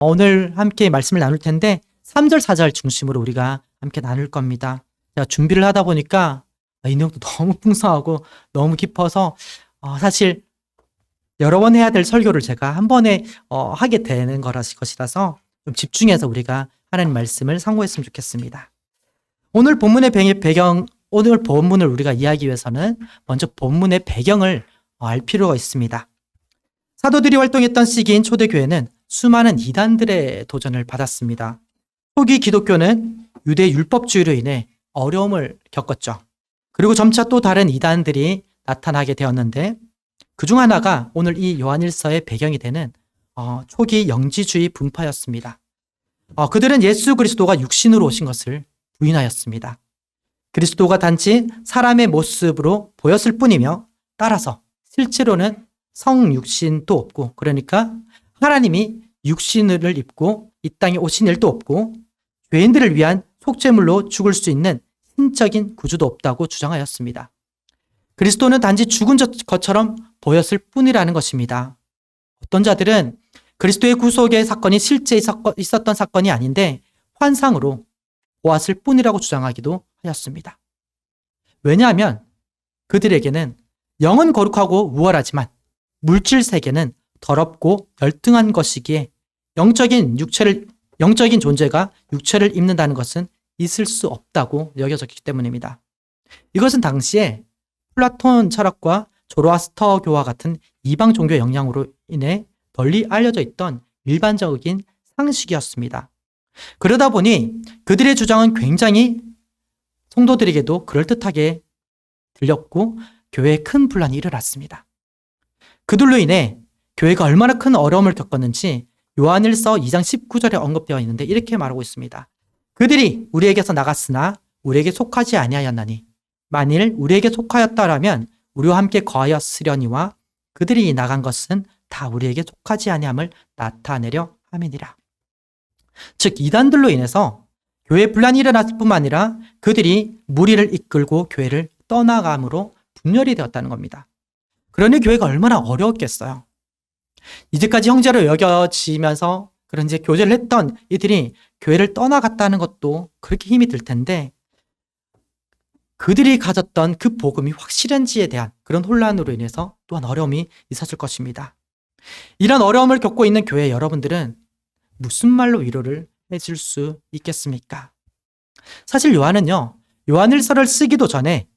오늘 함께 말씀을 나눌 텐데 3절, 4절 중심으로 우리가 함께 나눌 겁니다. 제가 준비를 하다 보니까 이 내용도 너무 풍성하고 너무 깊어서 사실 여러 번 해야 될 설교를 제가 한 번에 하게 되는 것이라서 좀 집중해서 우리가 하나님 말씀을 상고했으면 좋겠습니다. 오늘 본문의 오늘 본문을 우리가 이해하기 위해서는 먼저 본문의 배경을 알 필요가 있습니다. 사도들이 활동했던 시기인 초대교회는 수많은 이단들의 도전을 받았습니다. 초기 기독교는 유대 율법주의로 인해 어려움을 겪었죠. 그리고 점차 또 다른 이단들이 나타나게 되었는데 그중 하나가 오늘 이 요한일서의 배경이 되는 초기 영지주의 분파였습니다. 그들은 예수 그리스도가 육신으로 오신 것을 부인하였습니다. 그리스도가 단지 사람의 모습으로 보였을 뿐이며 따라서 실제로는 성육신도 없고, 그러니까 하나님이 육신을 입고 이 땅에 오신 일도 없고 죄인들을 위한 속죄물로 죽을 수 있는 신적인 구주도 없다고 주장하였습니다. 그리스도는 단지 죽은 것처럼 보였을 뿐이라는 것입니다. 어떤 자들은 그리스도의 구속의 사건이 실제 있었던 사건이 아닌데 환상으로 보았을 뿐이라고 주장하기도 하였습니다. 왜냐하면 그들에게는 영은 거룩하고 우월하지만 물질 세계는 더럽고 열등한 것이기에 영적인 존재가 육체를 입는다는 것은 있을 수 없다고 여겨졌기 때문입니다. 이것은 당시에 플라톤 철학과 조로아스터교와 같은 이방 종교 영향으로 인해 널리 알려져 있던 일반적인 상식이었습니다. 그러다 보니 그들의 주장은 굉장히 성도들에게도 그럴듯하게 들렸고 교회에 큰 분란이 일어났습니다. 그들로 인해 교회가 얼마나 큰 어려움을 겪었는지 요한일서 2장 19절에 언급되어 있는데 이렇게 말하고 있습니다. 그들이 우리에게서 나갔으나 우리에게 속하지 아니하였나니 만일 우리에게 속하였다라면 우리와 함께 거하였으려니와 그들이 나간 것은 다 우리에게 속하지 아니함을 나타내려 함이니라. 즉 이단들로 인해서 교회에 분란이 일어났을 뿐만 아니라 그들이 무리를 이끌고 교회를 떠나감으로 분열이 되었다는 겁니다. 그러니 교회가 얼마나 어려웠겠어요. 이제까지 형제로 여겨지면서 그런 이제 교제를 했던 이들이 교회를 떠나갔다는 것도 그렇게 힘이 들 텐데 그들이 가졌던 그 복음이 확실한지에 대한 그런 혼란으로 인해서 또한 어려움이 있었을 것입니다. 이런 어려움을 겪고 있는 교회 여러분들은 무슨 말로 위로를 해줄 수 있겠습니까? 사실 요한은요, 요한일서를 쓰기도 전에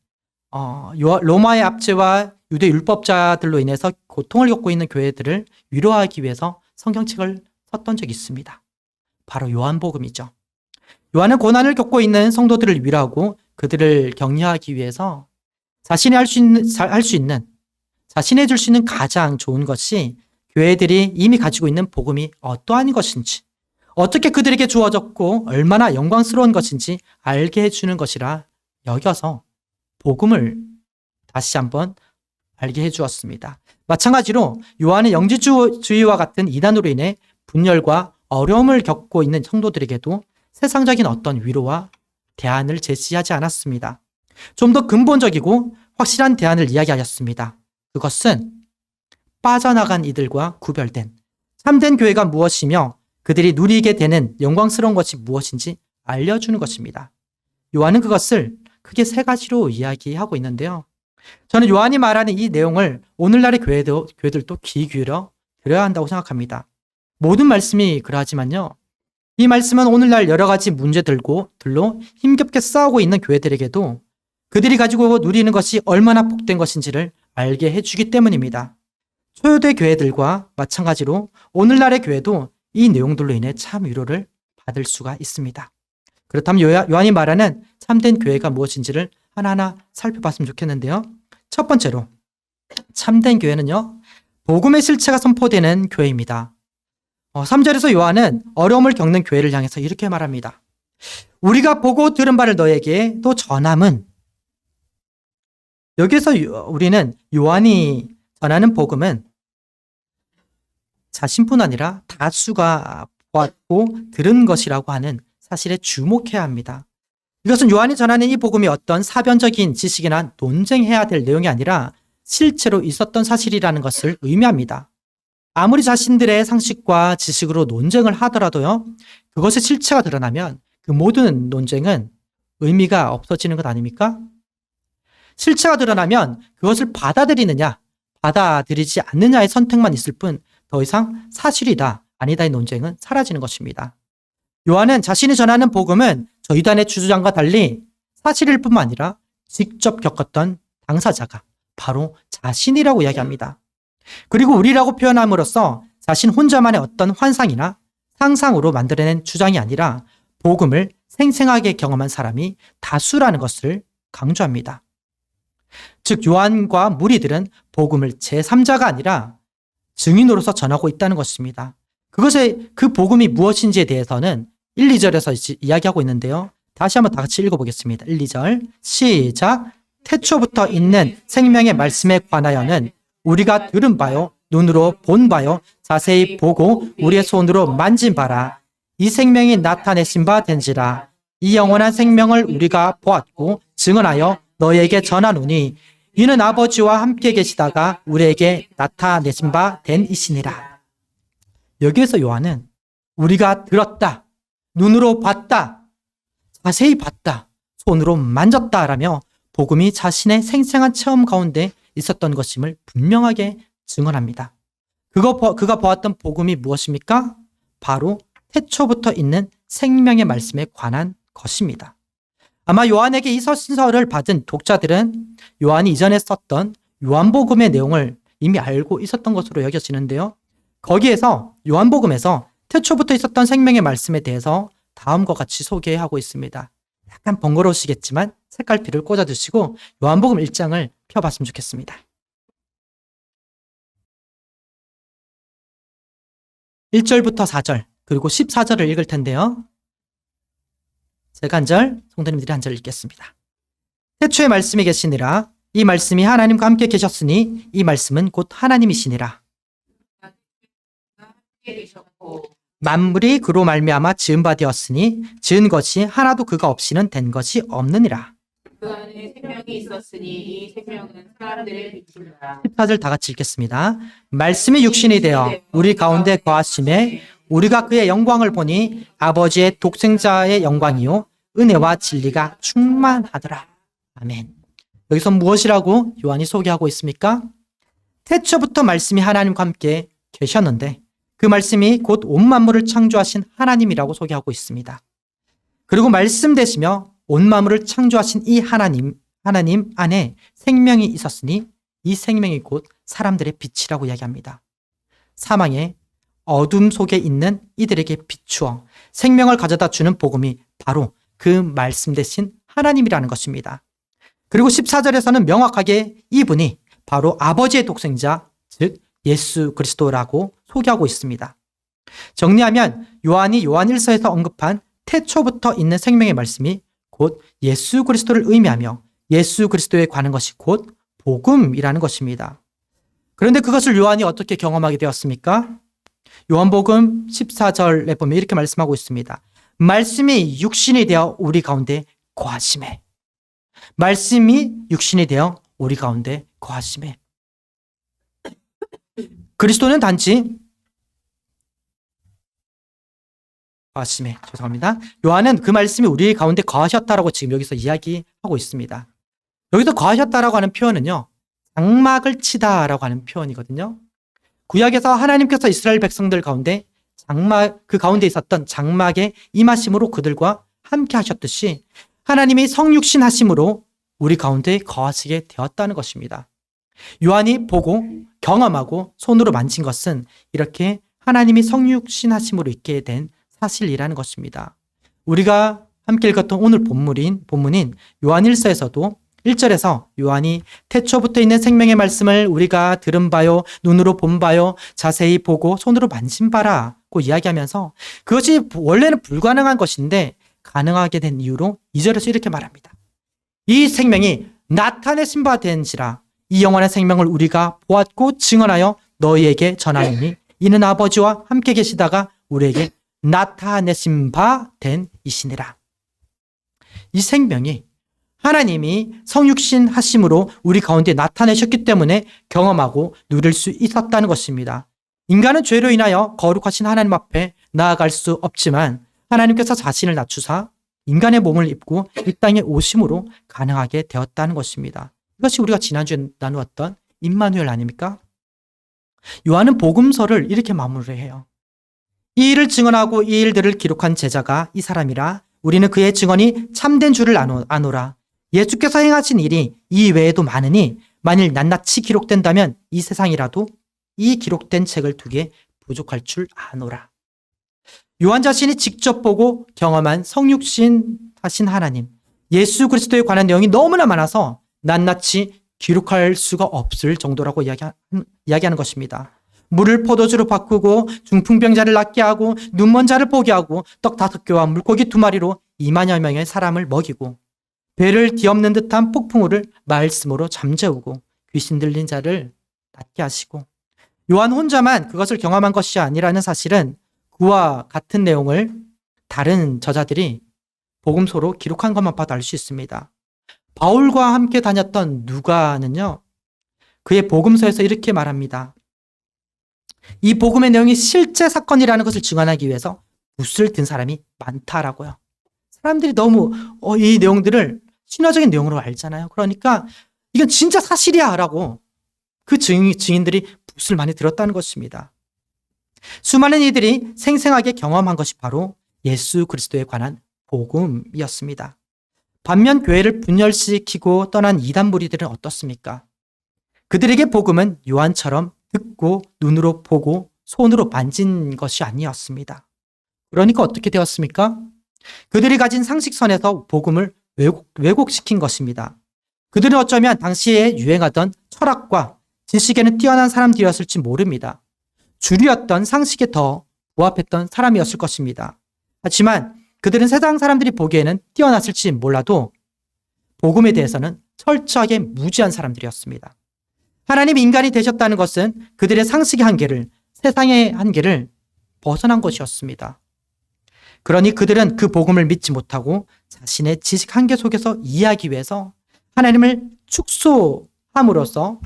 로마의 압제와 유대 율법자들로 인해서 고통을 겪고 있는 교회들을 위로하기 위해서 성경책을 썼던 적이 있습니다. 바로 요한복음이죠. 요한은 고난을 겪고 있는 성도들을 위로하고 그들을 격려하기 위해서 자신이 자신이 해줄 수 있는 가장 좋은 것이 교회들이 이미 가지고 있는 복음이 어떠한 것인지, 어떻게 그들에게 주어졌고 얼마나 영광스러운 것인지 알게 해주는 것이라 여겨서 복음을 다시 한번 알게 해주었습니다. 마찬가지로 요한은 영지주의와 같은 이단으로 인해 분열과 어려움을 겪고 있는 성도들에게도 세상적인 어떤 위로와 대안을 제시하지 않았습니다. 좀 더 근본적이고 확실한 대안을 이야기하였습니다. 그것은 빠져나간 이들과 구별된 참된 교회가 무엇이며 그들이 누리게 되는 영광스러운 것이 무엇인지 알려주는 것입니다. 요한은 그것을 크게 세 가지로 이야기하고 있는데요. 저는 요한이 말하는 이 내용을 오늘날의 교회들도 귀 기울여 들어야 한다고 생각합니다. 모든 말씀이 그러하지만요. 이 말씀은 오늘날 여러 가지 문제들로 힘겹게 싸우고 있는 교회들에게도 그들이 가지고 누리는 것이 얼마나 복된 것인지를 알게 해주기 때문입니다. 초대교회 교회들과 마찬가지로 오늘날의 교회도 이 내용들로 인해 참 위로를 받을 수가 있습니다. 그렇다면 요한이 말하는 참된 교회가 무엇인지를 하나하나 살펴봤으면 좋겠는데요. 첫 번째로 참된 교회는요, 복음의 실체가 선포되는 교회입니다. 3절에서 요한은 어려움을 겪는 교회를 향해서 이렇게 말합니다. 우리가 보고 들은 바를 너에게 또 전함은, 여기서 우리는 요한이 전하는 복음은 자신뿐 아니라 다수가 보았고 들은 것이라고 하는 사실에 주목해야 합니다. 이것은 요한이 전하는 이 복음이 어떤 사변적인 지식이나 논쟁해야 될 내용이 아니라 실제로 있었던 사실이라는 것을 의미합니다. 아무리 자신들의 상식과 지식으로 논쟁을 하더라도요, 그것의 실체가 드러나면 그 모든 논쟁은 의미가 없어지는 것 아닙니까? 실체가 드러나면 그것을 받아들이느냐, 받아들이지 않느냐의 선택만 있을 뿐 더 이상 사실이다, 아니다의 논쟁은 사라지는 것입니다. 요한은 자신이 전하는 복음은 저 이단의 주장과 달리 사실일 뿐만 아니라 직접 겪었던 당사자가 바로 자신이라고 이야기합니다. 그리고 우리라고 표현함으로써 자신 혼자만의 어떤 환상이나 상상으로 만들어낸 주장이 아니라 복음을 생생하게 경험한 사람이 다수라는 것을 강조합니다. 즉 요한과 무리들은 복음을 제3자가 아니라 증인으로서 전하고 있다는 것입니다. 그 복음이 무엇인지에 대해서는 1, 2절에서 이야기하고 있는데요. 다시 한번 다 같이 읽어보겠습니다. 1, 2절 시작. 태초부터 있는 생명의 말씀에 관하여는 우리가 들은 바요, 눈으로 본 바요, 자세히 보고 우리의 손으로 만진 바라. 이 생명이 나타내신 바 된지라. 이 영원한 생명을 우리가 보았고 증언하여 너희에게 전하노니 이는 아버지와 함께 계시다가 우리에게 나타내신 바 된 이시니라. 여기에서 요한은 우리가 들었다, 눈으로 봤다, 자세히 봤다, 손으로 만졌다라며 복음이 자신의 생생한 체험 가운데 있었던 것임을 분명하게 증언합니다. 그가 보았던 복음이 무엇입니까? 바로 태초부터 있는 생명의 말씀에 관한 것입니다. 아마 요한에게 이 서신서를 받은 독자들은 요한이 이전에 썼던 요한복음의 내용을 이미 알고 있었던 것으로 여겨지는데요. 거기에서 요한복음에서 태초부터 있었던 생명의 말씀에 대해서 다음과 같이 소개하고 있습니다. 약간 번거로우시겠지만 색깔피를 꽂아두시고 요한복음 1장을 펴봤으면 좋겠습니다. 1절부터 4절 그리고 14절을 읽을 텐데요. 제가 한 절, 성도님들이 한 절 읽겠습니다. 태초에 말씀이 계시니라. 이 말씀이 하나님과 함께 계셨으니 이 말씀은 곧 하나님이시니라. 만물이 그로 말미암아 지은 바 되었으니 지은 것이 하나도 그가 없이는 된 것이 없느니라. 그 안에 생명이 있었으니 이 생명은 사람들의 빛이라. 14절 다 같이 읽겠습니다. 말씀이 육신이 되어 우리 가운데 거하심에 우리가 그의 영광을 보니 아버지의 독생자의 영광이요 은혜와 진리가 충만하더라. 아멘. 여기서 무엇이라고 요한이 소개하고 있습니까? 태초부터 말씀이 하나님과 함께 계셨는데 그 말씀이 곧 온 만물을 창조하신 하나님이라고 소개하고 있습니다. 그리고 말씀 되시며 온 만물을 창조하신 이 하나님 안에 생명이 있었으니 이 생명이 곧 사람들의 빛이라고 이야기합니다. 사망의 어둠 속에 있는 이들에게 비추어 생명을 가져다 주는 복음이 바로 그 말씀 되신 하나님이라는 것입니다. 그리고 14절에서는 명확하게 이분이 바로 아버지의 독생자, 즉 예수 그리스도라고 소개하고 있습니다. 정리하면 요한이 요한 1서에서 언급한 태초부터 있는 생명의 말씀이 곧 예수 그리스도를 의미하며 예수 그리스도에 관한 것이 곧 복음이라는 것입니다. 그런데 그것을 요한이 어떻게 경험하게 되었습니까? 요한복음 14절에 보면 이렇게 말씀하고 있습니다. 말씀이 육신이 되어 우리 가운데 거하심에. 말씀이 육신이 되어 우리 가운데 거하심에. 그리스도는 단지 죄송합니다. 요한은 그 말씀이 우리 가운데 거하셨다라고 지금 여기서 이야기하고 있습니다. 여기서 거하셨다라고 하는 표현은요, 장막을 치다라고 하는 표현이거든요. 구약에서 하나님께서 이스라엘 백성들 가운데 그 가운데 있었던 장막의 임하심으로 그들과 함께 하셨듯이 하나님이 성육신 하심으로 우리 가운데 거하시게 되었다는 것입니다. 요한이 보고 경험하고 손으로 만진 것은 이렇게 하나님이 성육신 하심으로 있게 된 사실이라는 것입니다. 우리가 함께 읽었던 오늘 본문인 요한 1서에서도 1절에서 요한이 태초부터 있는 생명의 말씀을 우리가 들은 바요, 눈으로 본 바요, 자세히 보고 손으로 만진 바라고 이야기하면서 그것이 원래는 불가능한 것인데 가능하게 된 이유로 2절에서 이렇게 말합니다. 이 생명이 나타내신 바 된지라. 이 영원한 생명을 우리가 보았고 증언하여 너희에게 전하노니 이는 아버지와 함께 계시다가 우리에게 나타내신 바 된 이시니라. 이 생명이 하나님이 성육신 하심으로 우리 가운데 나타내셨기 때문에 경험하고 누릴 수 있었다는 것입니다. 인간은 죄로 인하여 거룩하신 하나님 앞에 나아갈 수 없지만 하나님께서 자신을 낮추사 인간의 몸을 입고 이 땅에 오심으로 가능하게 되었다는 것입니다. 이것이 우리가 지난주에 나누었던 임마누엘 아닙니까? 요한은 복음서를 이렇게 마무리해요. 이 일을 증언하고 이 일들을 기록한 제자가 이 사람이라 우리는 그의 증언이 참된 줄을 아노라. 예수께서 행하신 일이 이 외에도 많으니 만일 낱낱이 기록된다면 이 세상이라도 이 기록된 책을 두 개 부족할 줄 아노라. 요한 자신이 직접 보고 경험한 성육신 하신 하나님, 예수 그리스도에 관한 내용이 너무나 많아서 낱낱이 기록할 수가 없을 정도라고 이야기하는 것입니다. 물을 포도주로 바꾸고 중풍병자를 낫게 하고 눈먼 자를 보게 하고 떡 5개와 물고기 2마리로 2만여 명의 사람을 먹이고 배를 뒤엎는 듯한 폭풍우를 말씀으로 잠재우고 귀신 들린 자를 낫게 하시고 요한 혼자만 그것을 경험한 것이 아니라는 사실은 그와 같은 내용을 다른 저자들이 복음서로 기록한 것만 봐도 알 수 있습니다. 바울과 함께 다녔던 누가는요, 그의 복음서에서 이렇게 말합니다. 이 복음의 내용이 실제 사건이라는 것을 증언하기 위해서 붓을 든 사람이 많다라고요. 사람들이 너무 이 내용들을 신화적인 내용으로 알잖아요. 그러니까 이건 진짜 사실이야 라고 그 증인들이 붓을 많이 들었다는 것입니다. 수많은 이들이 생생하게 경험한 것이 바로 예수 그리스도에 관한 복음이었습니다. 반면 교회를 분열시키고 떠난 이단 무리들은 어떻습니까? 그들에게 복음은 요한처럼 듣고 눈으로 보고 손으로 만진 것이 아니었습니다. 그러니까 어떻게 되었습니까? 그들이 가진 상식선에서 복음을 왜곡시킨 것입니다. 그들은 어쩌면 당시에 유행하던 철학과 지식에는 뛰어난 사람들이었을지 모릅니다. 주류였던 상식에 더 부합했던 사람이었을 것입니다. 하지만 그들은 세상 사람들이 보기에는 뛰어났을지 몰라도 복음에 대해서는 철저하게 무지한 사람들이었습니다. 하나님 인간이 되셨다는 것은 그들의 상식의 한계를, 세상의 한계를 벗어난 것이었습니다. 그러니 그들은 그 복음을 믿지 못하고 자신의 지식 한계 속에서 이해하기 위해서 하나님을 축소함으로써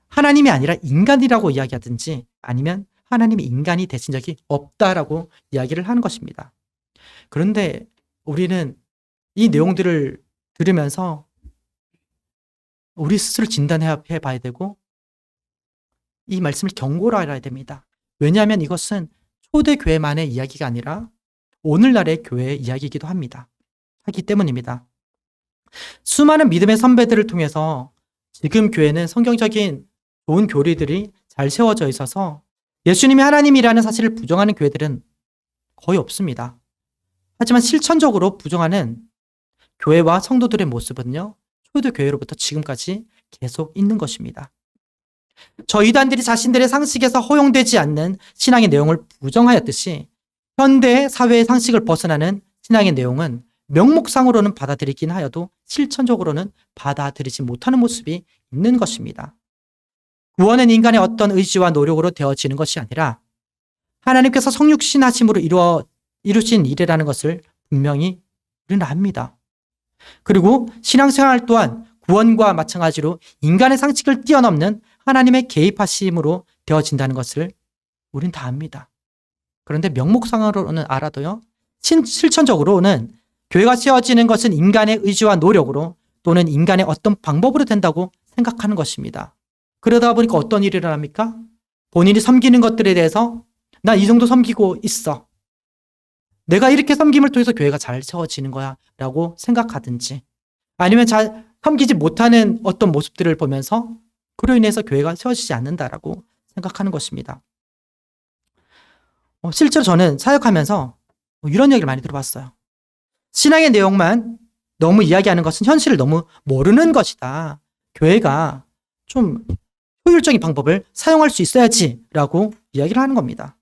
하나님이 아니라 인간이라고 이야기하든지 아니면 하나님이 인간이 되신 적이 없다라고 이야기를 하는 것입니다. 그런데 우리는 이 내용들을 들으면서 우리 스스로 진단해 봐야 되고 이 말씀을 경고로 알아야 됩니다. 왜냐하면 이것은 초대교회만의 이야기가 아니라 오늘날의 교회의 이야기이기도 하기 때문입니다. 수많은 믿음의 선배들을 통해서 지금 교회는 성경적인 좋은 교리들이 잘 세워져 있어서 예수님이 하나님이라는 사실을 부정하는 교회들은 거의 없습니다. 하지만 실천적으로 부정하는 교회와 성도들의 모습은요, 초대교회로부터 지금까지 계속 있는 것입니다. 저 이단들이 자신들의 상식에서 허용되지 않는 신앙의 내용을 부정하였듯이 현대 사회의 상식을 벗어나는 신앙의 내용은 명목상으로는 받아들이긴 하여도 실천적으로는 받아들이지 못하는 모습이 있는 것입니다. 구원은 인간의 어떤 의지와 노력으로 되어지는 것이 아니라 하나님께서 성육신하심으로 이루신 일이라는 것을 분명히 우리는 압니다. 그리고 신앙생활 또한 구원과 마찬가지로 인간의 상식을 뛰어넘는 하나님의 개입하심으로 되어진다는 것을 우린 다 압니다. 그런데 명목상으로는 알아도요, 실천적으로는 교회가 세워지는 것은 인간의 의지와 노력으로 또는 인간의 어떤 방법으로 된다고 생각하는 것입니다. 그러다 보니까 어떤 일이 일어납니까? 본인이 섬기는 것들에 대해서 나 이 정도 섬기고 있어. 내가 이렇게 섬김을 통해서 교회가 잘 세워지는 거야 라고 생각하든지 아니면 잘 섬기지 못하는 어떤 모습들을 보면서 그로 인해서 교회가 세워지지 않는다라고 생각하는 것입니다. 실제로 저는 사역하면서 이런 얘기를 많이 들어봤어요. 신앙의 내용만 너무 이야기하는 것은 현실을 너무 모르는 것이다. 교회가 좀 효율적인 방법을 사용할 수 있어야지 라고 이야기를 하는 겁니다.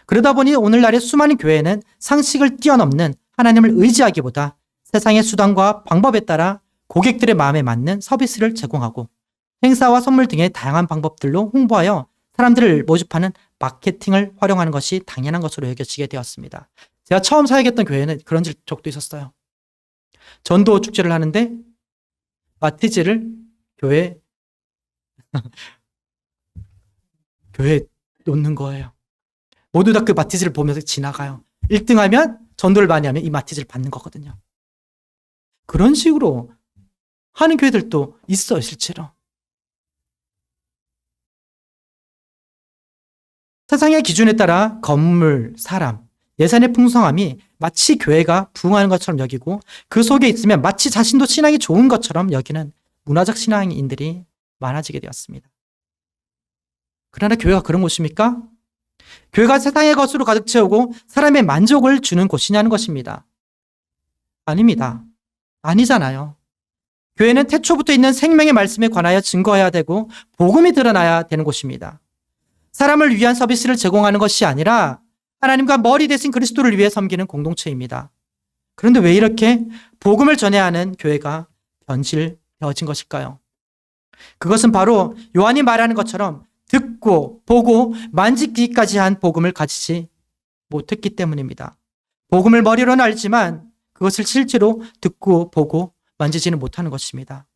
그러다 보니 오늘날의 수많은 교회는 상식을 뛰어넘는 하나님을 의지하기보다 세상의 수단과 방법에 따라 고객들의 마음에 맞는 서비스를 제공하고 행사와 선물 등의 다양한 방법들로 홍보하여 사람들을 모집하는 마케팅을 활용하는 것이 당연한 것으로 여겨지게 되었습니다. 제가 처음 사역했던 교회는 그런 적도 있었어요. 전도 축제를 하는데 마티즈를 교회 교회에 놓는 거예요. 모두 다 그 마티즈를 보면서 지나가요. 1등하면, 전도를 많이 하면 이 마티즈를 받는 거거든요. 그런 식으로 하는 교회들도 있어요, 실제로. 세상의 기준에 따라 건물, 사람, 예산의 풍성함이 마치 교회가 부흥하는 것처럼 여기고 그 속에 있으면 마치 자신도 신앙이 좋은 것처럼 여기는 문화적 신앙인들이 많아지게 되었습니다. 그러나 교회가 그런 곳입니까? 교회가 세상의 것으로 가득 채우고 사람의 만족을 주는 곳이냐는 것입니다. 아닙니다. 아니잖아요. 교회는 태초부터 있는 생명의 말씀에 관하여 증거해야 되고 복음이 드러나야 되는 곳입니다. 사람을 위한 서비스를 제공하는 것이 아니라 하나님과 머리 대신 그리스도를 위해 섬기는 공동체입니다. 그런데 왜 이렇게 복음을 전해야 하는 교회가 변질되어진 것일까요? 그것은 바로 요한이 말하는 것처럼 듣고 보고 만지기까지 한 복음을 가지지 못했기 때문입니다. 복음을 머리로는 알지만 그것을 실제로 듣고 보고 만지지는 못하는 것입니다.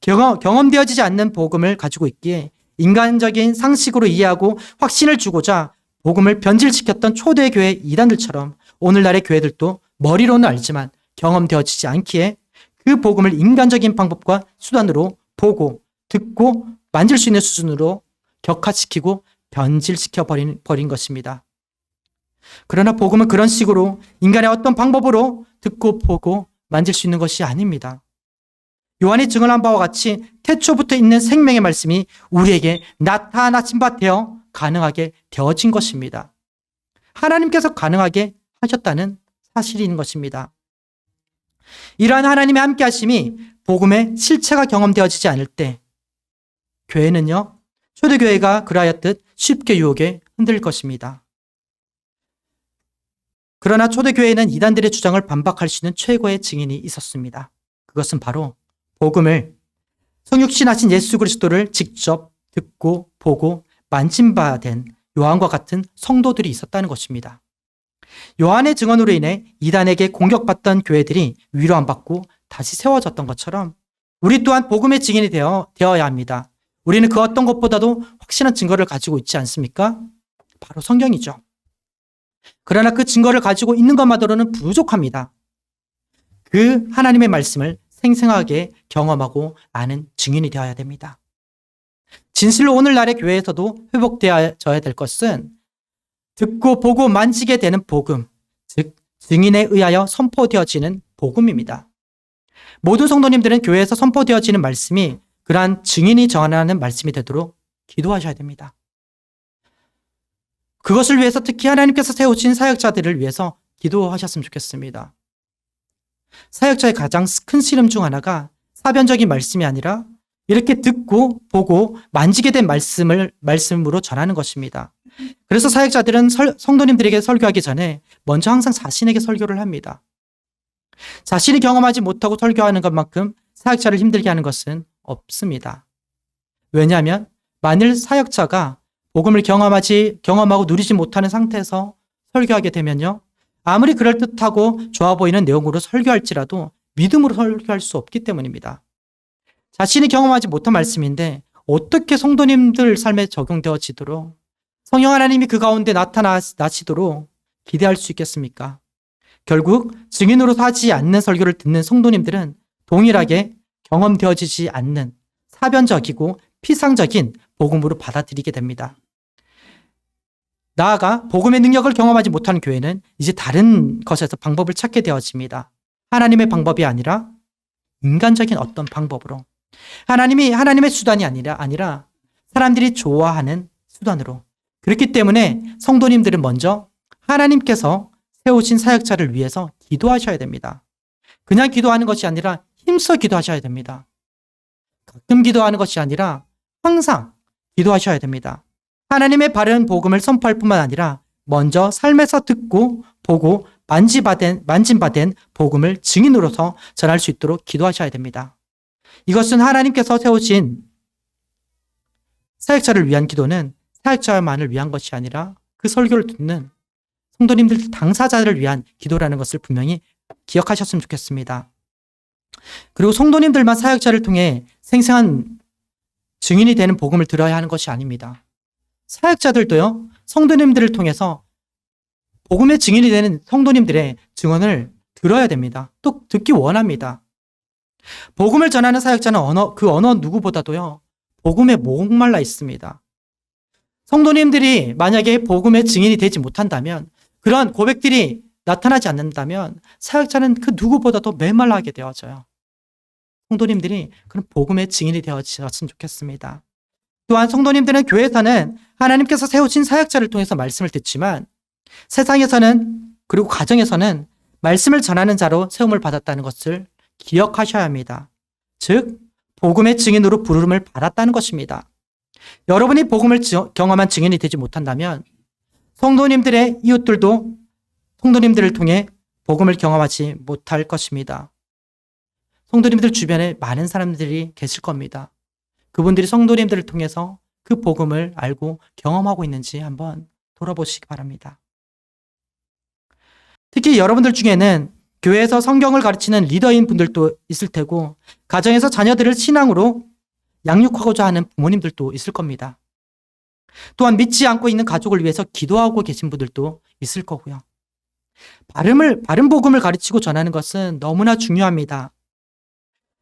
경험되어지지 않는 복음을 가지고 있기에 인간적인 상식으로 이해하고 확신을 주고자 복음을 변질시켰던 초대교회 이단들처럼 오늘날의 교회들도 머리로는 알지만 경험되어지지 않기에 그 복음을 인간적인 방법과 수단으로 보고 듣고 만질 수 있는 수준으로 격화시키고 변질시켜 버린 것입니다. 그러나 복음은 그런 식으로 인간의 어떤 방법으로 듣고 보고 만질 수 있는 것이 아닙니다. 요한이 증언한 바와 같이 태초부터 있는 생명의 말씀이 우리에게 나타나신 바 되어 가능하게 되어진 것입니다. 하나님께서 가능하게 하셨다는 사실이 있는 것입니다. 이러한 하나님의 함께 하심이 복음의 실체가 경험되어지지 않을 때 교회는요, 초대교회가 그러하였듯 쉽게 유혹에 흔들릴 것입니다. 그러나 초대교회에는 이단들의 주장을 반박할 수 있는 최고의 증인이 있었습니다. 그것은 바로 복음을 성육신하신 예수 그리스도를 직접 듣고 보고 만진 바 된 요한과 같은 성도들이 있었다는 것입니다. 요한의 증언으로 인해 이단에게 공격받던 교회들이 위로 안 받고 다시 세워졌던 것처럼 우리 또한 복음의 증인이 되어야 합니다. 우리는 그 어떤 것보다도 확실한 증거를 가지고 있지 않습니까? 바로 성경이죠. 그러나 그 증거를 가지고 있는 것만으로는 부족합니다. 그 하나님의 말씀을 생생하게 경험하고 아는 증인이 되어야 됩니다. 진실로 오늘날의 교회에서도 회복되어져야 될 것은 듣고 보고 만지게 되는 복음, 즉 증인에 의하여 선포되어지는 복음입니다. 모든 성도님들은 교회에서 선포되어지는 말씀이 그러한 증인이 전하는 말씀이 되도록 기도하셔야 됩니다. 그것을 위해서 특히 하나님께서 세우신 사역자들을 위해서 기도하셨으면 좋겠습니다. 사역자의 가장 큰 씨름 중 하나가 사변적인 말씀이 아니라 이렇게 듣고 보고 만지게 된 말씀으로 전하는 것입니다. 그래서 사역자들은 성도님들에게 설교하기 전에 먼저 항상 자신에게 설교를 합니다. 자신이 경험하지 못하고 설교하는 것만큼 사역자를 힘들게 하는 것은 없습니다. 왜냐하면 만일 사역자가 복음을 경험하고 누리지 못하는 상태에서 설교하게 되면요, 아무리 그럴듯하고 좋아 보이는 내용으로 설교할지라도 믿음으로 설교할 수 없기 때문입니다. 자신이 경험하지 못한 말씀인데 어떻게 성도님들 삶에 적용되어지도록 성령 하나님이 그 가운데 나타나시도록 기대할 수 있겠습니까? 결국 증인으로 하지 않는 설교를 듣는 성도님들은 동일하게 경험되어지지 않는 사변적이고 피상적인 복음으로 받아들이게 됩니다. 나아가 복음의 능력을 경험하지 못하는 교회는 이제 다른 것에서 방법을 찾게 되어집니다. 하나님의 방법이 아니라 인간적인 어떤 방법으로, 하나님의 수단이 아니라 사람들이 좋아하는 수단으로. 그렇기 때문에 성도님들은 먼저 하나님께서 세우신 사역자를 위해서 기도하셔야 됩니다. 그냥 기도하는 것이 아니라 힘써 기도하셔야 됩니다. 가끔 기도하는 것이 아니라 항상 기도하셔야 됩니다. 하나님의 바른 복음을 선포할 뿐만 아니라 먼저 삶에서 듣고 보고 만진 바 된 복음을 증인으로서 전할 수 있도록 기도하셔야 됩니다. 이것은 하나님께서 세우신 사역자를 위한 기도는 사역자만을 위한 것이 아니라 그 설교를 듣는 성도님들 당사자를 위한 기도라는 것을 분명히 기억하셨으면 좋겠습니다. 그리고 성도님들만 사역자를 통해 생생한 증인이 되는 복음을 들어야 하는 것이 아닙니다. 사역자들도요, 성도님들을 통해서 복음의 증인이 되는 성도님들의 증언을 들어야 됩니다. 또 듣기 원합니다. 복음을 전하는 사역자는 그 어느 누구보다도요, 복음에 목말라 있습니다. 성도님들이 만약에 복음의 증인이 되지 못한다면, 그런 고백들이 나타나지 않는다면 사역자는 그 누구보다도 메말라하게 되어져요. 성도님들이 그런 복음의 증인이 되어졌으면 좋겠습니다. 또한 성도님들은 교회에서는 하나님께서 세우신 사역자를 통해서 말씀을 듣지만, 세상에서는, 그리고 가정에서는 말씀을 전하는 자로 세움을 받았다는 것을 기억하셔야 합니다. 즉, 복음의 증인으로 부름을 받았다는 것입니다. 여러분이 복음을 경험한 증인이 되지 못한다면 성도님들의 이웃들도 성도님들을 통해 복음을 경험하지 못할 것입니다. 성도님들 주변에 많은 사람들이 계실 겁니다. 그분들이 성도님들을 통해서 그 복음을 알고 경험하고 있는지 한번 돌아보시기 바랍니다. 특히 여러분들 중에는 교회에서 성경을 가르치는 리더인 분들도 있을 테고, 가정에서 자녀들을 신앙으로 양육하고자 하는 부모님들도 있을 겁니다. 또한 믿지 않고 있는 가족을 위해서 기도하고 계신 분들도 있을 거고요. 바른 복음을 가르치고 전하는 것은 너무나 중요합니다.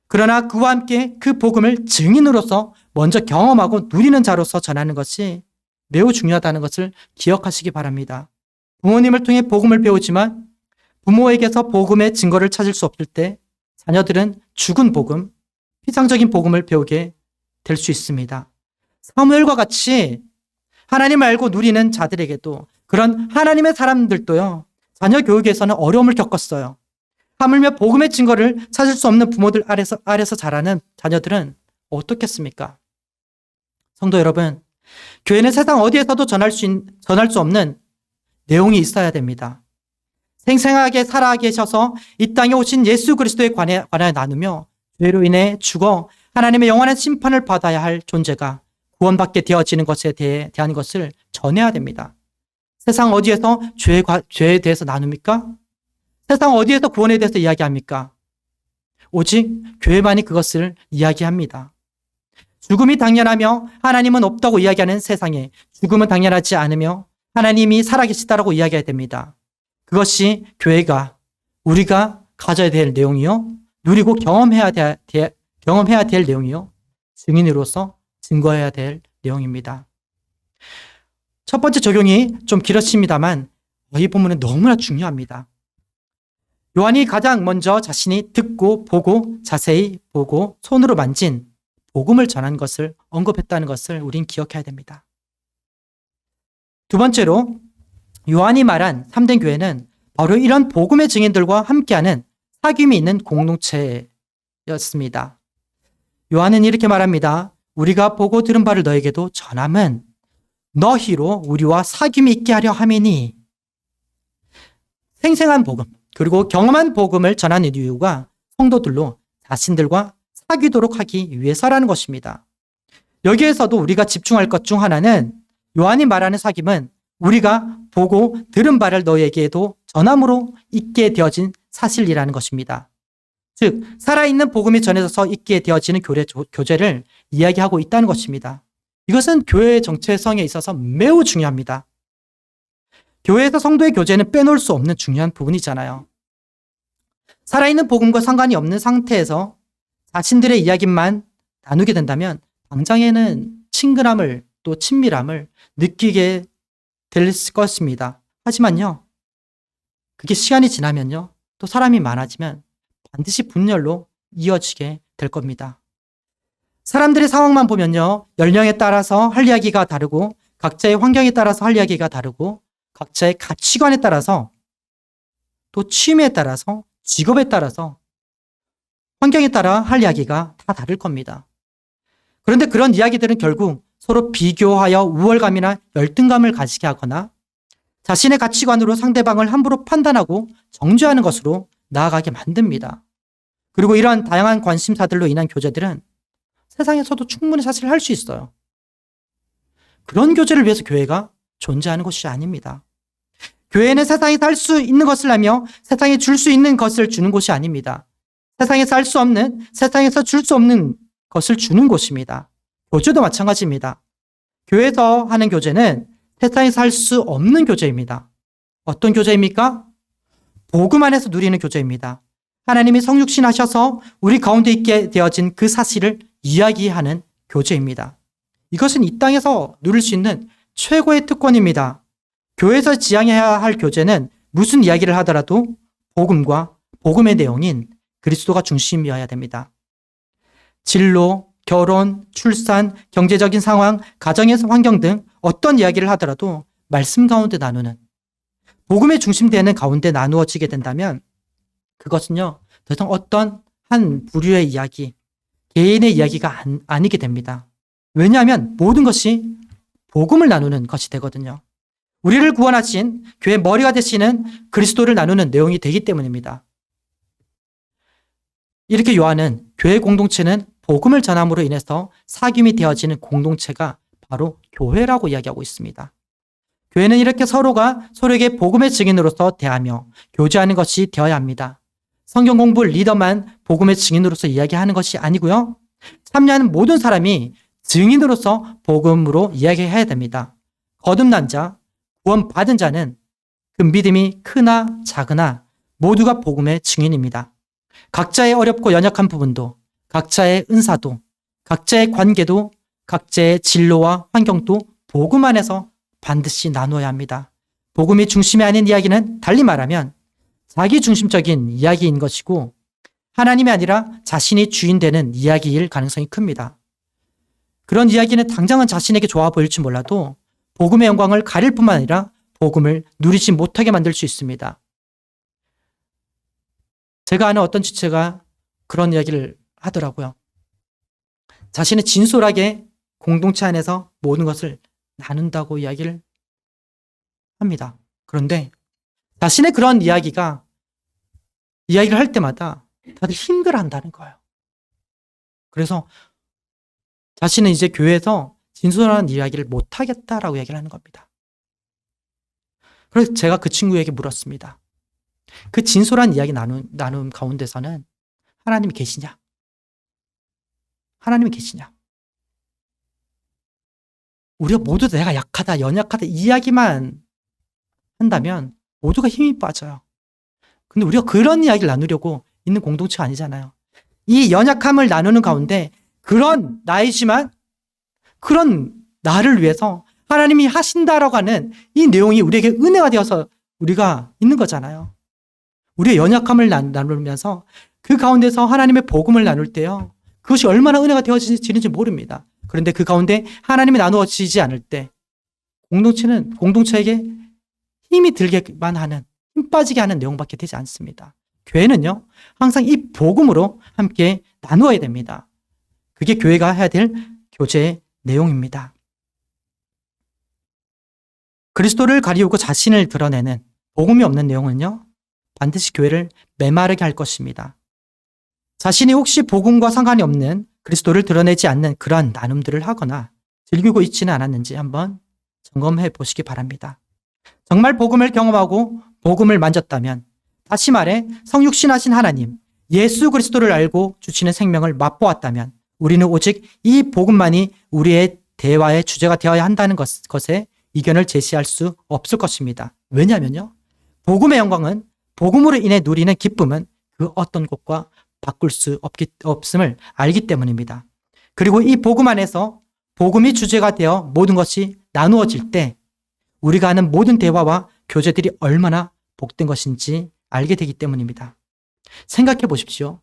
그러나 그와 함께 그 복음을 증인으로서 먼저 경험하고 누리는 자로서 전하는 것이 매우 중요하다는 것을 기억하시기 바랍니다. 부모님을 통해 복음을 배우지만 부모에게서 복음의 증거를 찾을 수 없을 때 자녀들은 죽은 복음, 피상적인 복음을 배우게 될 수 있습니다. 사무엘과 같이 하나님을 알고 누리는 자들에게도, 그런 하나님의 사람들도요, 자녀 교육에서는 어려움을 겪었어요. 하물며 복음의 증거를 찾을 수 없는 부모들 아래서 자라는 자녀들은 어떻겠습니까? 성도 여러분, 교회는 세상 어디에서도 전할 수 없는 내용이 있어야 됩니다. 생생하게 살아 계셔서 이 땅에 오신 예수 그리스도에 관하여 나누며 죄로 인해 죽어 하나님의 영원한 심판을 받아야 할 존재가 구원받게 되어지는 것에 대한 것을 전해야 됩니다. 세상 어디에서 죄에 대해서 나눕니까? 세상 어디에서 구원에 대해서 이야기합니까? 오직 교회만이 그것을 이야기합니다. 죽음이 당연하며 하나님은 없다고 이야기하는 세상에 죽음은 당연하지 않으며 하나님이 살아계시다라고 이야기해야 됩니다. 그것이 교회가, 우리가 가져야 될 내용이요, 누리고 경험해야 될 내용이요, 증인으로서 증거해야 될 내용입니다. 첫 번째 적용이 좀 길었습니다만 이 본문은 너무나 중요합니다. 요한이 가장 먼저 자신이 듣고 보고 자세히 보고 손으로 만진 복음을 전한 것을 언급했다는 것을 우린 기억해야 됩니다. 두 번째로 요한이 말한 참된 교회는 바로 이런 복음의 증인들과 함께하는 사귐이 있는 공동체였습니다. 요한은 이렇게 말합니다. 우리가 보고 들은 바를 너에게도 전함은 너희로 우리와 사귐이 있게 하려 함이니. 생생한 복음, 그리고 경험한 복음을 전하는 이유가 성도들로 자신들과 사귀도록 하기 위해서라는 것입니다. 여기에서도 우리가 집중할 것 중 하나는 요한이 말하는 사귐은 우리가 보고 들은 바를 너에게도 전함으로 있게 되어진 사실이라는 것입니다. 즉, 살아있는 복음이 전해져서 있게 되어지는 교제를 이야기하고 있다는 것입니다. 이것은 교회의 정체성에 있어서 매우 중요합니다. 교회에서 성도의 교제는 빼놓을 수 없는 중요한 부분이잖아요. 살아있는 복음과 상관이 없는 상태에서 자신들의 이야기만 나누게 된다면 당장에는 친근함을 또 친밀함을 느끼게 될 것입니다. 하지만요, 그게 시간이 지나면요, 또 사람이 많아지면 반드시 분열로 이어지게 될 겁니다. 사람들의 상황만 보면요, 연령에 따라서 할 이야기가 다르고 각자의 환경에 따라서 할 이야기가 다르고 각자의 가치관에 따라서 또 취미에 따라서 직업에 따라서 환경에 따라 할 이야기가 다 다를 겁니다. 그런데 그런 이야기들은 결국 서로 비교하여 우월감이나 열등감을 가지게 하거나 자신의 가치관으로 상대방을 함부로 판단하고 정죄하는 것으로 나아가게 만듭니다. 그리고 이러한 다양한 관심사들로 인한 교제들은 세상에서도 충분히 사실 할 수 있어요. 그런 교제를 위해서 교회가 존재하는 것이 아닙니다. 교회는 세상에서 할 수 있는 것을 하며 세상에 줄 수 있는 것을 주는 곳이 아닙니다. 세상에서 할 수 없는, 세상에서 줄 수 없는 것을 주는 곳입니다. 교제도 마찬가지입니다. 교회에서 하는 교제는 세상에서 할 수 없는 교제입니다. 어떤 교제입니까? 복음 안에서 누리는 교제입니다. 하나님이 성육신 하셔서 우리 가운데 있게 되어진 그 사실을 이야기하는 교제입니다. 이것은 이 땅에서 누릴 수 있는 최고의 특권입니다. 교회에서 지향해야 할 교제는 무슨 이야기를 하더라도 복음과 복음의 내용인 그리스도가 중심이어야 됩니다. 진로, 결혼, 출산, 경제적인 상황, 가정의 환경 등 어떤 이야기를 하더라도 말씀 가운데 나누는, 복음의 중심되는 가운데 나누어지게 된다면 그것은요, 더 이상 어떤 한 부류의 이야기, 개인의 이야기가 아니게 됩니다. 왜냐하면 모든 것이 복음을 나누는 것이 되거든요. 우리를 구원하신 교회 머리가 되시는 그리스도를 나누는 내용이 되기 때문입니다. 이렇게 요한은 교회 공동체는 복음을 전함으로 인해서 사귐이 되어지는 공동체가 바로 교회라고 이야기하고 있습니다. 교회는 이렇게 서로가 서로에게 복음의 증인으로서 대하며 교제하는 것이 되어야 합니다. 성경 공부 리더만 복음의 증인으로서 이야기하는 것이 아니고요. 참여하는 모든 사람이 증인으로서 복음으로 이야기해야 됩니다. 거듭난 자, 구원받은 자는 그 믿음이 크나 작으나 모두가 복음의 증인입니다. 각자의 어렵고 연약한 부분도, 각자의 은사도, 각자의 관계도, 각자의 진로와 환경도 복음 안에서 반드시 나누어야 합니다. 복음이 중심이 아닌 이야기는 달리 말하면 자기 중심적인 이야기인 것이고 하나님이 아니라 자신이 주인 되는 이야기일 가능성이 큽니다. 그런 이야기는 당장은 자신에게 좋아 보일지 몰라도 복음의 영광을 가릴 뿐만 아니라 복음을 누리지 못하게 만들 수 있습니다. 제가 아는 어떤 지체가 그런 이야기를 하더라고요. 자신의 진솔하게 공동체 안에서 모든 것을 나눈다고 이야기를 합니다. 그런데 자신의 그런 이야기를 할 때마다 다들 힘들어한다는 거예요. 그래서 자신은 이제 교회에서 진솔한 이야기를 못하겠다라고 얘기를 하는 겁니다. 그래서 제가 그 친구에게 물었습니다. 그 진솔한 이야기 나눔 가운데서는 하나님이 계시냐? 하나님이 계시냐? 우리가 모두 내가 약하다, 연약하다 이야기만 한다면 모두가 힘이 빠져요. 근데 우리가 그런 이야기를 나누려고 있는 공동체가 아니잖아요. 이 연약함을 나누는 가운데 그런 나이지만 그런 나를 위해서 하나님이 하신다라고 하는 이 내용이 우리에게 은혜가 되어서 우리가 있는 거잖아요. 우리의 연약함을 나누면서 그 가운데서 하나님의 복음을 나눌 때요. 그것이 얼마나 은혜가 되어지는지 모릅니다. 그런데 그 가운데 하나님이 나누어지지 않을 때 공동체에게 힘이 들게만 하는, 힘 빠지게 하는 내용밖에 되지 않습니다. 교회는요, 항상 이 복음으로 함께 나누어야 됩니다. 그게 교회가 해야 될 교제의 내용입니다. 그리스도를 가리우고 자신을 드러내는 복음이 없는 내용은요, 반드시 교회를 메마르게 할 것입니다. 자신이 혹시 복음과 상관이 없는 그리스도를 드러내지 않는 그러한 나눔들을 하거나 즐기고 있지는 않았는지 한번 점검해 보시기 바랍니다. 정말 복음을 경험하고 복음을 만졌다면, 다시 말해 성육신하신 하나님, 예수 그리스도를 알고 주시는 생명을 맛보았다면 우리는 오직 이 복음만이 우리의 대화의 주제가 되어야 한다는 것에 이견을 제시할 수 없을 것입니다. 왜냐하면요, 복음의 영광은, 복음으로 인해 누리는 기쁨은 그 어떤 것과 바꿀 수 없음을 알기 때문입니다. 그리고 이 복음 안에서 복음이 주제가 되어 모든 것이 나누어질 때 우리가 하는 모든 대화와 교제들이 얼마나 복된 것인지 알게 되기 때문입니다. 생각해 보십시오.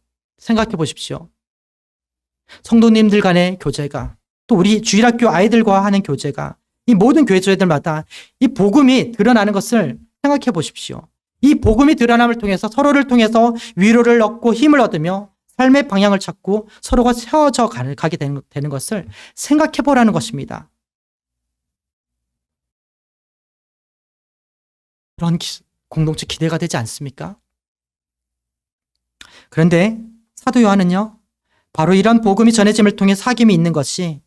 성도님들 간의 교제가, 또 우리 주일학교 아이들과 하는 교제가, 이 모든 교회들마다 이 복음이 드러나는 것을 생각해 보십시오. 이 복음이 드러남을 통해서 서로를 통해서 위로를 얻고 힘을 얻으며 삶의 방향을 찾고 서로가 세워져 가게 되는 것을 생각해 보라는 것입니다. 그런 공동체 기대가 되지 않습니까? 그런데 사도 요한은요, 바로 이런 복음이 전해짐을 통해 사귐이 있는 것이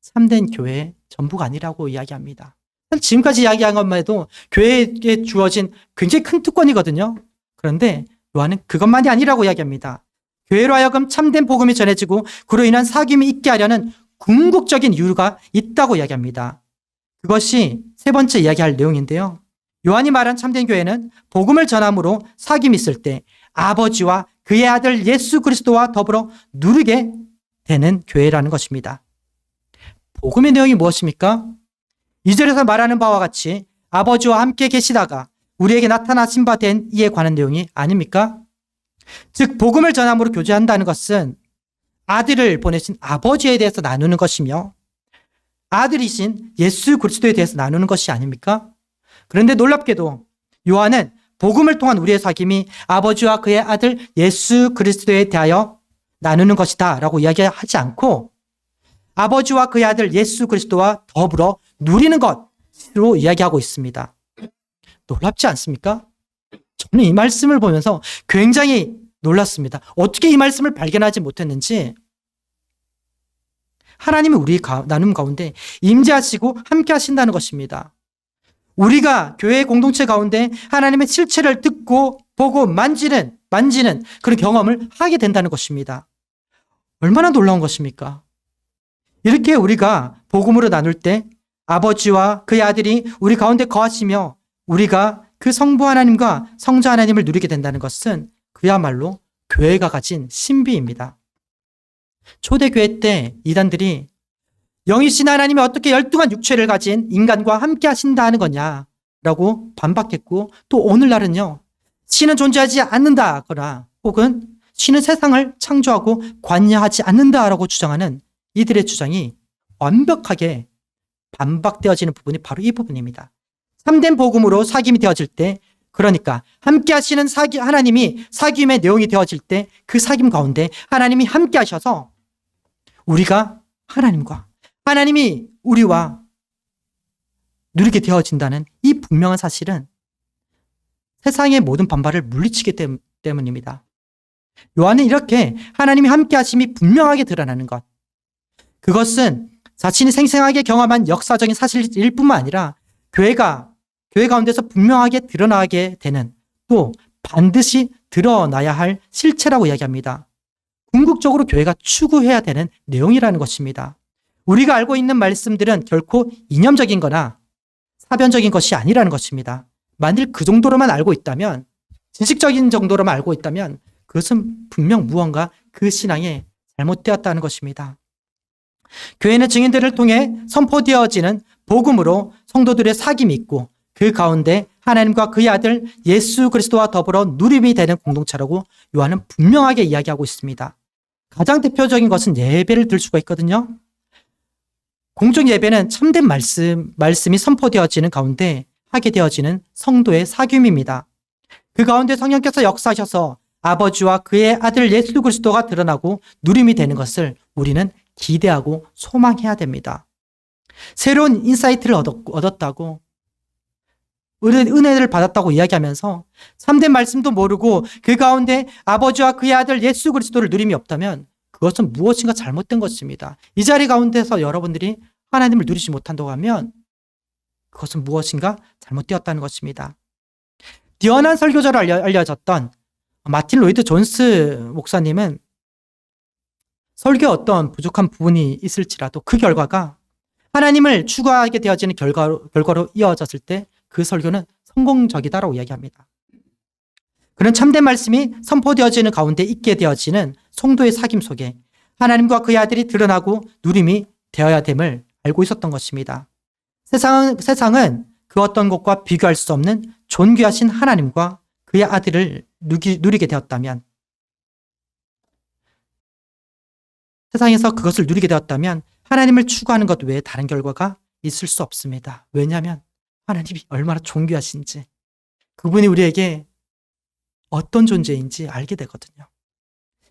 참된 교회의 전부가 아니라고 이야기합니다. 지금까지 이야기한 것만 해도 교회에 주어진 굉장히 큰 특권이거든요. 그런데 요한은 그것만이 아니라고 이야기합니다. 교회로 하여금 참된 복음이 전해지고 그로 인한 사귐이 있게 하려는 궁극적인 이유가 있다고 이야기합니다. 그것이 세 번째 이야기할 내용인데요. 요한이 말한 참된 교회는 복음을 전함으로 사귐이 있을 때 아버지와 그의 아들 예수 그리스도와 더불어 누리게 되는 교회라는 것입니다. 복음의 내용이 무엇입니까? 2절에서 말하는 바와 같이 아버지와 함께 계시다가 우리에게 나타나신 바 된 이에 관한 내용이 아닙니까? 즉 복음을 전함으로 교제한다는 것은 아들을 보내신 아버지에 대해서 나누는 것이며 아들이신 예수 그리스도에 대해서 나누는 것이 아닙니까? 그런데 놀랍게도 요한은 복음을 통한 우리의 사귐이 아버지와 그의 아들 예수 그리스도에 대하여 나누는 것이다 라고 이야기하지 않고 아버지와 그의 아들 예수 그리스도와 더불어 누리는 것으로 이야기하고 있습니다. 놀랍지 않습니까? 저는 이 말씀을 보면서 굉장히 놀랐습니다. 어떻게 이 말씀을 발견하지 못했는지 하나님이 우리 나눔 가운데 임재하시고 함께 하신다는 것입니다. 우리가 교회 공동체 가운데 하나님의 실체를 듣고 보고 만지는 그런 경험을 하게 된다는 것입니다. 얼마나 놀라운 것입니까? 이렇게 우리가 복음으로 나눌 때 아버지와 그의 아들이 우리 가운데 거하시며 우리가 그 성부 하나님과 성자 하나님을 누리게 된다는 것은 그야말로 교회가 가진 신비입니다. 초대교회 때 이단들이 영이신 하나님이 어떻게 12간 육체를 가진 인간과 함께 하신다 하는 거냐라고 반박했고 또 오늘날은요. 신은 존재하지 않는다거나 혹은 신은 세상을 창조하고 관여하지 않는다라고 주장하는 이들의 주장이 완벽하게 반박되어지는 부분이 바로 이 부분입니다. 참된 복음으로 사귐이 되어질 때 그러니까 함께 하시는 하나님이 사귐의 내용이 되어질 때 그 사귐 가운데 하나님이 함께 하셔서 우리가 하나님과 하나님이 우리와 누리게 되어진다는 이 분명한 사실은 세상의 모든 반발을 물리치기 때문입니다. 요한은 이렇게 하나님이 함께 하심이 분명하게 드러나는 것. 그것은 자신이 생생하게 경험한 역사적인 사실일 뿐만 아니라 교회 가운데서 분명하게 드러나게 되는 또 반드시 드러나야 할 실체라고 이야기합니다. 궁극적으로 교회가 추구해야 되는 내용이라는 것입니다. 우리가 알고 있는 말씀들은 결코 이념적인 거나 사변적인 것이 아니라는 것입니다. 만일 그 정도로만 알고 있다면, 지식적인 정도로만 알고 있다면 그것은 분명 무언가 그 신앙에 잘못되었다는 것입니다. 교회는 증인들을 통해 선포되어지는 복음으로 성도들의 사귐이 있고 그 가운데 하나님과 그의 아들 예수 그리스도와 더불어 누림이 되는 공동체라고 요한은 분명하게 이야기하고 있습니다. 가장 대표적인 것은 예배를 들 수가 있거든요. 공적 예배는 참된 말씀이 선포되어지는 가운데 하게 되어지는 성도의 사귐입니다. 그 가운데 성령께서 역사하셔서 아버지와 그의 아들 예수 그리스도가 드러나고 누림이 되는 것을 우리는 기대하고 소망해야 됩니다. 새로운 인사이트를 얻었다고 은혜를 받았다고 이야기하면서 참된 말씀도 모르고 그 가운데 아버지와 그의 아들 예수 그리스도를 누림이 없다면 그것은 무엇인가 잘못된 것입니다. 이 자리 가운데서 여러분들이 하나님을 누리지 못한다고 하면 그것은 무엇인가 잘못되었다는 것입니다. 뛰어난 설교자로 알려졌던 마틴 로이드 존스 목사님은 설교에 어떤 부족한 부분이 있을지라도 그 결과가 하나님을 추구하게 되어지는 결과로 이어졌을 때 그 설교는 성공적이다라고 이야기합니다. 그런 참된 말씀이 선포되어지는 가운데 있게 되어지는 성도의 사귐 속에 하나님과 그의 아들이 드러나고 누림이 되어야 됨을 알고 있었던 것입니다. 세상은 그 어떤 것과 비교할 수 없는 존귀하신 하나님과 그의 아들을 누리게 되었다면, 세상에서 그것을 누리게 되었다면 하나님을 추구하는 것 외에 다른 결과가 있을 수 없습니다. 왜냐하면 하나님이 얼마나 존귀하신지, 그분이 우리에게 어떤 존재인지 알게 되거든요.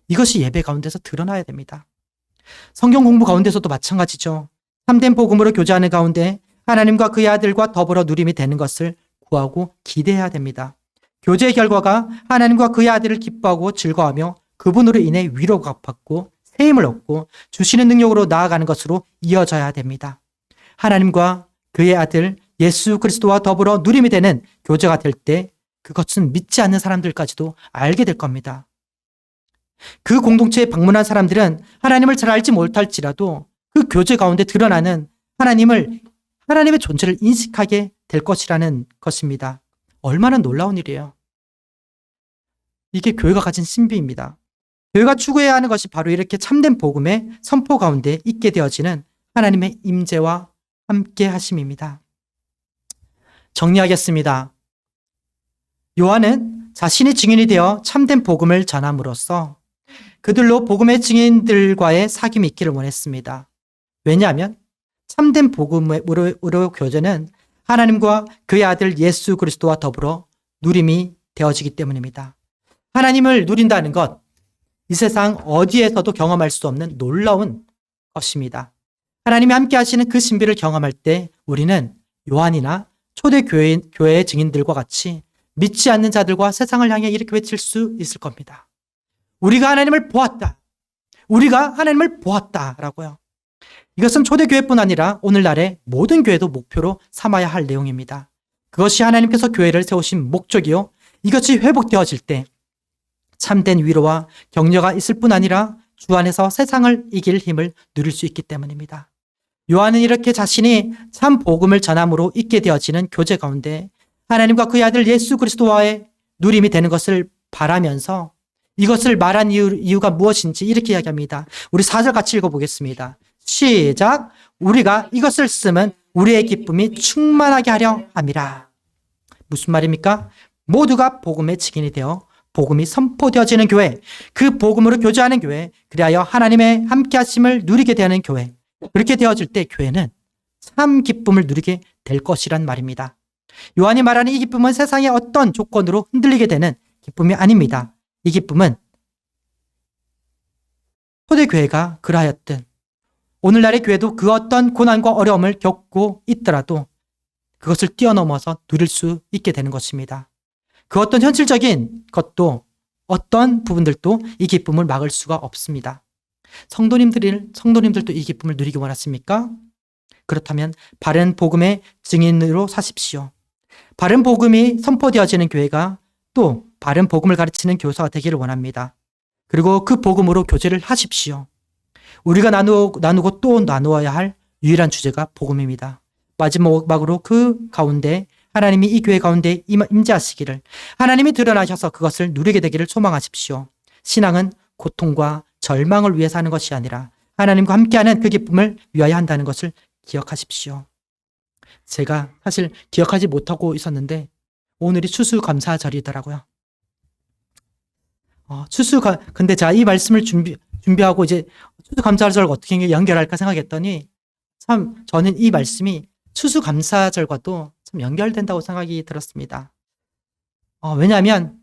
이것이 예배 가운데서 드러나야 됩니다. 성경 공부 가운데서도 마찬가지죠. 참된 복음으로 교제하는 가운데 하나님과 그의 아들과 더불어 누림이 되는 것을 구하고 기대해야 됩니다. 교제의 결과가 하나님과 그의 아들을 기뻐하고 즐거워하며 그분으로 인해 위로가 받고 새 힘을 얻고 주시는 능력으로 나아가는 것으로 이어져야 됩니다. 하나님과 그의 아들 예수 그리스도와 더불어 누림이 되는 교제가 될 때 그것은 믿지 않는 사람들까지도 알게 될 겁니다. 그 공동체에 방문한 사람들은 하나님을 잘 알지 못할지라도 그 교제 가운데 드러나는 하나님을 하나님의 존재를 인식하게 될 것이라는 것입니다. 얼마나 놀라운 일이에요. 이게 교회가 가진 신비입니다. 교회가 추구해야 하는 것이 바로 이렇게 참된 복음의 선포 가운데 있게 되어지는 하나님의 임재와 함께 하심입니다. 정리하겠습니다. 요한은 자신이 증인이 되어 참된 복음을 전함으로써 그들로 복음의 증인들과의 사귐이 있기를 원했습니다. 왜냐하면 참된 복음으로 교제는 하나님과 그의 아들 예수 그리스도와 더불어 누림이 되어지기 때문입니다. 하나님을 누린다는 것, 이 세상 어디에서도 경험할 수 없는 놀라운 것입니다. 하나님이 함께 하시는 그 신비를 경험할 때 우리는 요한이나 초대 교회의 증인들과 같이 믿지 않는 자들과 세상을 향해 이렇게 외칠 수 있을 겁니다. 우리가 하나님을 보았다. 우리가 하나님을 보았다라고요. 이것은 초대교회뿐 아니라 오늘날의 모든 교회도 목표로 삼아야 할 내용입니다. 그것이 하나님께서 교회를 세우신 목적이요. 이것이 회복되어질 때 참된 위로와 격려가 있을 뿐 아니라 주 안에서 세상을 이길 힘을 누릴 수 있기 때문입니다. 요한은 이렇게 자신이 참 복음을 전함으로 있게 되어지는 교제 가운데 하나님과 그의 아들 예수 그리스도와의 누림이 되는 것을 바라면서 이것을 말한 이유가 무엇인지 이렇게 이야기합니다. 우리 4절 같이 읽어보겠습니다. 시작. 우리가 이것을 쓰면 우리의 기쁨이 충만하게 하려 함이라. 무슨 말입니까? 모두가 복음의 증인이 되어 복음이 선포되어지는 교회, 그 복음으로 교제하는 교회, 그리하여 하나님의 함께하심을 누리게 되는 교회. 그렇게 되어질 때 교회는 참 기쁨을 누리게 될 것이란 말입니다. 요한이 말하는 이 기쁨은 세상의 어떤 조건으로 흔들리게 되는 기쁨이 아닙니다. 이 기쁨은 초대교회가 그러하였든 오늘날의 교회도 그 어떤 고난과 어려움을 겪고 있더라도 그것을 뛰어넘어서 누릴 수 있게 되는 것입니다. 그 어떤 현실적인 것도 어떤 부분들도 이 기쁨을 막을 수가 없습니다. 성도님들도 이 기쁨을 누리기 원하십니까? 그렇다면 바른 복음의 증인으로 사십시오. 바른 복음이 선포되어지는 교회가 또 바른 복음을 가르치는 교사가 되기를 원합니다. 그리고 그 복음으로 교제를 하십시오. 우리가 나누고 또 나누어야 할 유일한 주제가 복음입니다. 마지막으로 그 가운데 하나님이 이 교회 가운데 임재하시기를, 하나님이 드러나셔서 그것을 누리게 되기를 소망하십시오. 신앙은 고통과 절망을 위해 사는 것이 아니라 하나님과 함께하는 그 기쁨을 위하여 한다는 것을 기억하십시오. 제가 사실 기억하지 못하고 있었는데 오늘이 추수감사절이더라고요. 근데 제가 이 말씀을 준비하고 이제 추수감사절과 어떻게 연결할까 생각했더니 참 저는 이 말씀이 추수감사절과도 참 연결된다고 생각이 들었습니다. 왜냐하면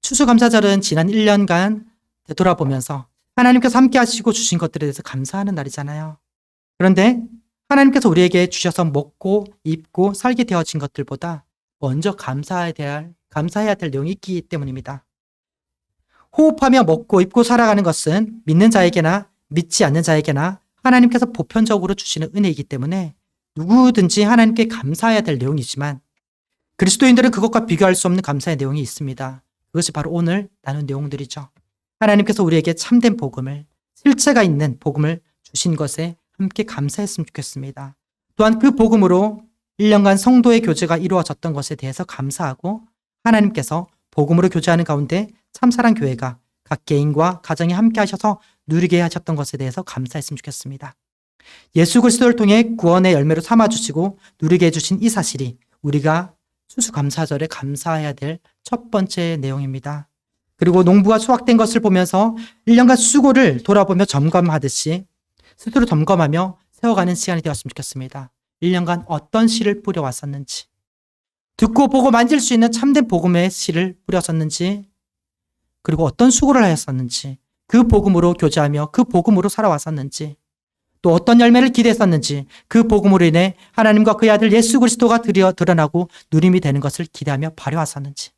추수감사절은 지난 1년간 되돌아보면서 하나님께서 함께 하시고 주신 것들에 대해서 감사하는 날이잖아요. 그런데 하나님께서 우리에게 주셔서 먹고 입고 살게 되어진 것들보다 먼저 감사해야 될 내용이 있기 때문입니다. 호흡하며 먹고 입고 살아가는 것은 믿는 자에게나 믿지 않는 자에게나 하나님께서 보편적으로 주시는 은혜이기 때문에 누구든지 하나님께 감사해야 될 내용이지만 그리스도인들은 그것과 비교할 수 없는 감사의 내용이 있습니다. 그것이 바로 오늘 나눈 내용들이죠. 하나님께서 우리에게 참된 복음을, 실체가 있는 복음을 주신 것에 함께 감사했으면 좋겠습니다. 또한 그 복음으로 1년간 성도의 교제가 이루어졌던 것에 대해서 감사하고 하나님께서 복음으로 교제하는 가운데 참사랑 교회가 각 개인과 가정이 함께 하셔서 누리게 하셨던 것에 대해서 감사했으면 좋겠습니다. 예수 그리스도를 통해 구원의 열매로 삼아주시고 누리게 해주신 이 사실이 우리가 추수감사절에 감사해야 될 첫 번째 내용입니다. 그리고 농부가 수확된 것을 보면서 1년간 수고를 돌아보며 점검하듯이 스스로 점검하며 세워가는 시간이 되었으면 좋겠습니다. 1년간 어떤 씨를 뿌려왔었는지, 듣고 보고 만질 수 있는 참된 복음의 씨를 뿌렸었는지, 그리고 어떤 수고를 하였었는지, 그 복음으로 교제하며 그 복음으로 살아왔었는지, 또 어떤 열매를 기대했었는지, 그 복음으로 인해 하나님과 그의 아들 예수 그리스도가 드러나고 누림이 되는 것을 기대하며 바라왔었는지,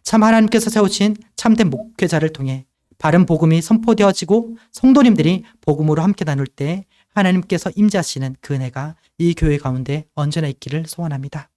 참 하나님께서 세우신 참된 목회자를 통해 바른 복음이 선포되어지고 성도님들이 복음으로 함께 나눌 때 하나님께서 임재하시는 그 은혜가 이 교회 가운데 언제나 있기를 소원합니다.